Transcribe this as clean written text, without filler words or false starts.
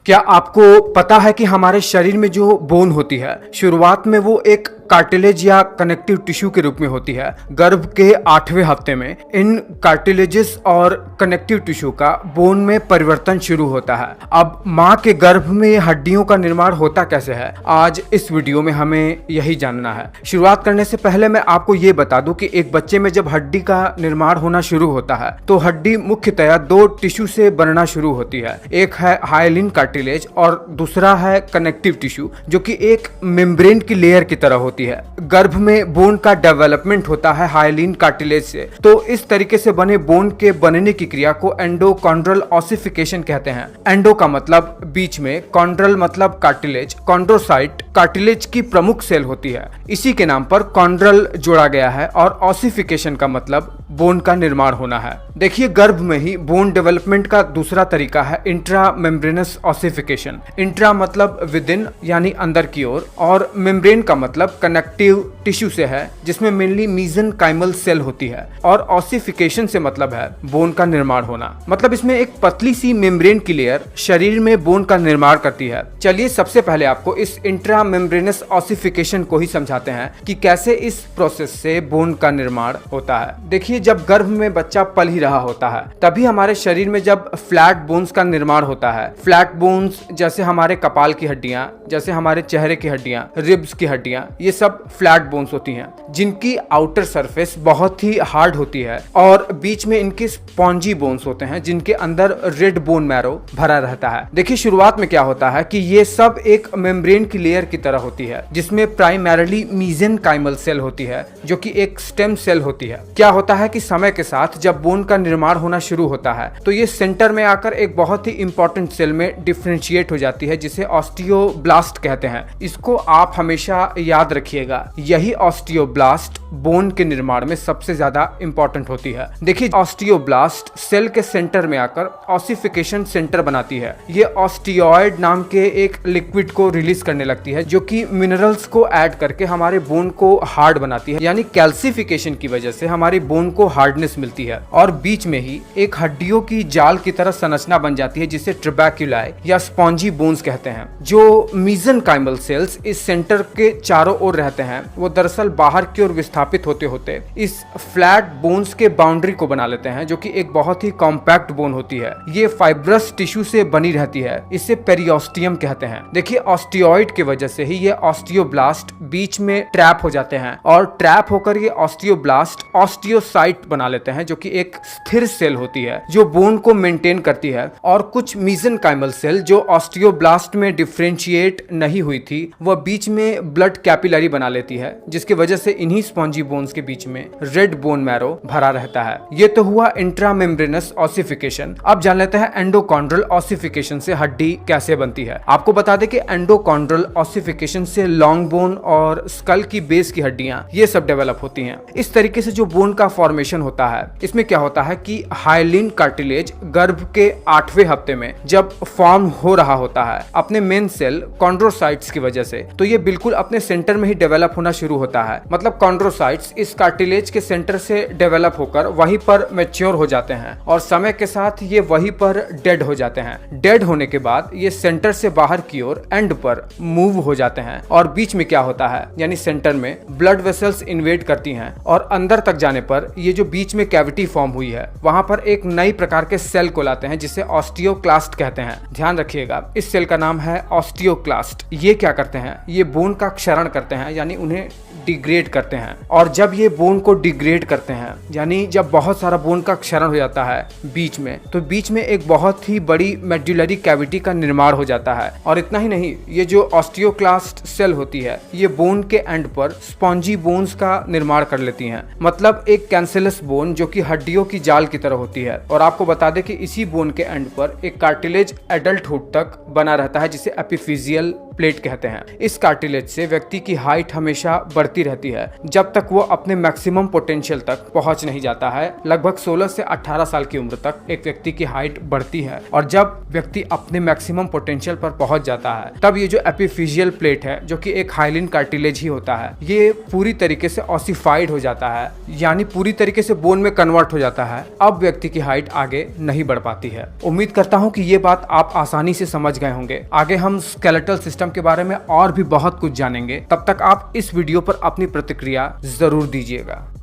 क्या आपको पता है कि हमारे शरीर में जो बोन होती है शुरुआत में वो एक कार्टिलेज या कनेक्टिव टिश्यू के रूप में होती है। गर्भ के 8वें हफ्ते में इन कार्टिलेजेस और कनेक्टिव टिश्यू का बोन में परिवर्तन शुरू होता है। अब माँ के गर्भ में हड्डियों का निर्माण होता कैसे है, आज इस वीडियो में हमें यही जानना है। शुरुआत करने से पहले मैं आपको ये बता दूं कि एक बच्चे में जब हड्डी का निर्माण होना शुरू होता है तो हड्डी मुख्यतया दो टिश्यू से बनना शुरू होती है। एक है हाइलिन कार्टिलेज और दूसरा है कनेक्टिव टिश्यू, जो कि एक मेम्ब्रेन की लेयर की तरह होती है। गर्भ में बोन का डेवलपमेंट होता है हाइलिन कार्टिलेज से। तो इस तरीके से बने बोन के बनने की क्रिया को एंडोकॉन्ड्रल ऑसिफिकेशन कहते हैं। एंडो का मतलब बीच में, कॉन्ड्रल मतलब कार्टिलेज, कॉन्ड्रोसाइट कार्टिलेज की प्रमुख सेल होती है। इसी के नाम पर कॉन्ड्रल जोड़ा गया है और ऑसिफिकेशन का मतलब बोन का निर्माण होना है। देखिए, गर्भ में ही बोन डेवलपमेंट का दूसरा तरीका है इंट्रा मेम्ब्रेनस ऑसिफिकेशन। इंट्रा मतलब विद इन यानी अंदर की ओर, और मेम्ब्रेन का मतलब कनेक्टिव टिश्यू से है जिसमें मेनली मीजेनकाइमल सेल होती है, और ऑसिफिकेशन से मतलब है बोन का निर्माण होना। मतलब इसमें एक पतली सी मेम्ब्रेन की लेयर शरीर में बोन का निर्माण करती है। चलिए सबसे पहले आपको इस इंट्रा मेम्ब्रेनस ऑसिफिकेशन को ही समझाते हैं कि कैसे इस प्रोसेस से बोन का निर्माण होता है। देखिए, जब गर्भ में बच्चा पल ही रहा होता है तभी हमारे शरीर में जब फ्लैट बोन्स का निर्माण होता है। फ्लैट बोन्स जैसे हमारे कपाल की हड्डियां, जैसे हमारे चेहरे की हड्डियां, रिब्स की हड्डियां, ये सब फ्लैट बोन्स होती हैं जिनकी आउटर सरफेस बहुत ही हार्ड होती है, और बीच में इनके स्पॉन्जी बोन्स होते हैं जिनके अंदर रेड बोन मैरो भरा रहता है। देखिए, शुरुआत में क्या होता है कि ये सब एक मेम्ब्रेन की लेयर की तरह होती है जिसमें प्राइमरीली मीजेनकाइमल सेल होती है जो कि एक स्टेम सेल होती है। क्या होता है कि समय के साथ जब बोन का निर्माण होना शुरू होता है तो ये सेंटर में आकर एक बहुत ही इंपॉर्टेंट सेल में डिफरेंशिएट हो जाती है जिसे ऑस्टियोब्लास्ट कहते हैं। इसको आप हमेशा याद रखिएगा, यही ऑस्टियोब्लास्ट बोन के निर्माण में सबसे ज्यादा इंपॉर्टेंट होती है। देखिए, ऑस्टियोब्लास्ट सेल के सेंटर में आकर ऑसिफिकेशन सेंटर बनाती है। ये ऑस्टियोइड नाम के एक लिक्विड को रिलीज करने लगती है जो कि मिनरल्स को ऐड करके हमारे बोन को हार्ड बनाती है, यानी कैल्सिफिकेशन की वजह से हमारी बोन को हार्डनेस मिलती है, और बीच में ही एक हड्डियों की जाल की तरह संरचना बन जाती है जिसे ट्रबैक्यूलाई या स्पॉन्जी बोन्स कहते हैं। जो मीजेनकाइमल सेल्स इस सेंटर के चारों ओर रहते हैं वो दरअसल बाहर की ओर विस्थापित होते होते इस फ्लैट बोन्स के बाउंड्री को बना लेते हैं जो कि एक बहुत ही कॉम्पैक्ट बोन होती है। ये फाइब्रस टिश्यू से बनी रहती है, इसे पेरियोस्टियम कहते हैं। देखिए, ऑस्टियोइड की वजह से ही ये ऑस्टियोब्लास्ट बीच में ट्रैप हो जाते हैं, और ट्रैप होकर ये ऑस्टियोब्लास्ट ऑस्टियोसाइट बना लेते हैं जो कि एक स्थिर सेल होती है जो बोन को मेंटेन करती है। और कुछ मीजेनकाइमल सेल जो ऑस्टियोब्लास्ट में डिफरेंशिएट नहीं हुई थी वह बीच में ब्लड कैपिलरी बना लेती है, जिसकी वजह से इन्हीं स्पॉन्जी बोन्स के बीच में रेड बोन मैरो भरा रहता है। ये तो हुआ इंट्रामेम्ब्रेनस ऑसिफिकेशन। अब जान लेते हैं एंडोकॉन्ड्रल ऑसिफिकेशन से हड्डी कैसे बनती है। आपको बता दें कि एंडोकॉन्ड्रल ऑसिफिकेशन से लॉन्ग बोन और स्कल की बेस की हड्डियां ये सब डेवलप होती हैं। इस तरीके से जो बोन का फॉर्मेशन होता है, इसमें क्या होता है कि हाइलिन कार्टिलेज गर्भ के 8वें हफ्ते में जब फॉर्म हो रहा होता है अपने मेन सेल कॉन्ड्रोसाइट्स की वजह से, तो ये बिल्कुल अपने सेंटर में ही डेवलप होना शुरू होता है। मतलब कॉन्ड्रोसाइट्स इस कार्टिलेज के सेंटर से डेवलप होकर वहीं पर मैच्योर हो जाते हैं, और समय के साथ ये वहीं पर डेड हो जाते हैं। डेड होने के बाद ये सेंटर से बाहर की ओर एंड पर मूव हो जाते हैं, और बीच में क्या होता है यानी सेंटर में ब्लड वेसल्स इन्वेड करती हैं, और अंदर तक जाने पर ये जो बीच में कैविटी फॉर्म हुई है वहां पर एक नई प्रकार के सेल को लाते हैं जिसे ऑस्टियोक्लास्ट कहते हैं। ध्यान रखिएगा, इस सेल का नाम है ऑस्टियोक्लास्ट। ये क्या करते हैं, ये बोन का क्षरण करते हैं, यानी उन्हें डिग्रेड करते हैं। और जब ये बोन को डिग्रेड करते हैं, यानी जब बहुत सारा बोन का क्षरण हो जाता है बीच में, तो बीच में एक बहुत ही बड़ी मेडुलरी कैविटी का निर्माण हो जाता है। और इतना ही नहीं, ये जो ऑस्टियोक्लास्ट सेल होती है ये बोन के एंड पर स्पॉन्जी बोन्स का निर्माण कर लेती हैं। मतलब एक कैंसलस बोन जो कि हड्डियों की जाल की तरह होती है। और आपको बता दें कि इसी बोन के एंड पर एक कार्टिलेज एडल्टहुड तक बना रहता है जिसे एपिफिजियल प्लेट कहते हैं। इस कार्टिलेज से व्यक्ति की हाइट हमेशा बढ़ती रहती है जब तक वो अपने मैक्सिमम पोटेंशियल तक पहुंच नहीं जाता है। लगभग 16 से 18 साल की उम्र तक एक व्यक्ति की हाइट बढ़ती है और जब व्यक्ति अपने मैक्सिमम पोटेंशियल पर पहुंच जाता है तब ये जो एपिफिजियल प्लेट है, जो कि एक हाइलिन कार्टिलेज ही होता है, ये पूरी तरीके से ऑसिफाइड हो जाता है, यानी पूरी तरीके से बोन में कन्वर्ट हो जाता है। अब व्यक्ति की हाइट आगे नहीं बढ़ पाती है। उम्मीद करता हूं कि ये बात आप आसानी से समझ गए होंगे। आगे हम स्केलेटल सिस्टम के बारे में और भी बहुत कुछ जानेंगे। तब तक आप इस वीडियो पर अपनी प्रतिक्रिया जरूर दीजिएगा।